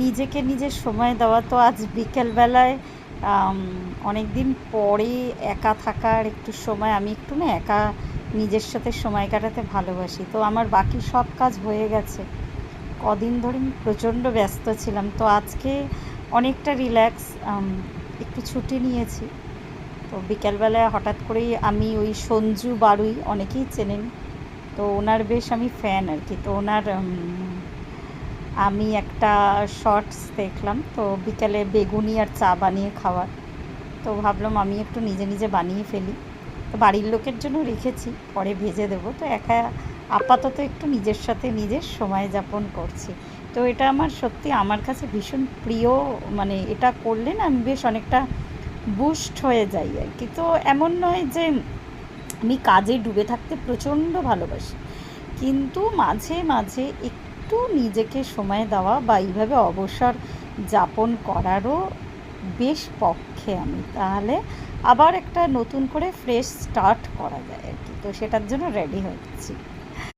নিজেকে নিজের সময় দেওয়া। তো আজ বিকেলবেলায় অনেক দিন পরে একা থাকার একটু সময়, আমি একটু না একা নিজের সাথে সময় কাটাতে ভালোবাসি। তো আমার বাকি সব কাজ হয়ে গেছে, কদিন ধরে আমি প্রচণ্ড ব্যস্ত ছিলাম। তো আজকে অনেকটা রিল্যাক্স, একটু ছুটি নিয়েছি। তো বিকেলবেলায় হঠাৎ করেই আমি ওই সঞ্জু বারুই, অনেকেই চেনেন, তো ওনার বেশ আমি ফ্যান আর কি। তো ওনার আমি একটা শর্টস দেখলাম, তো বিকেলে বেগুনি আর চা বানিয়ে খাওয়ার। তো ভাবলাম আমি একটু নিজে নিজে বানিয়ে ফেলি। তো বাড়ির লোকের জন্য রেখেছি, পরে ভেজে দেবো। তো একা আপাতত একটু নিজের সাথে নিজের সময় যাপন করছি। তো এটা আমার সত্যি আমার কাছে ভীষণ প্রিয়। মানে এটা করলে না আমি বেশ অনেকটা বুস্ট হয়ে যাই আর কি। তো এমন নয় যে আমি কাজে ডুবে থাকতে প্রচণ্ড ভালোবাসি, কিন্তু মাঝে মাঝে একটু নিজেকে সময় দেওয়া বা এইভাবে অবসর যাপন করারও বেশ পক্ষে আমি। তাহলে আবার একটা নতুন করে ফ্রেশ স্টার্ট করা যায় আর কি। তো সেটার জন্য রেডি হচ্ছি।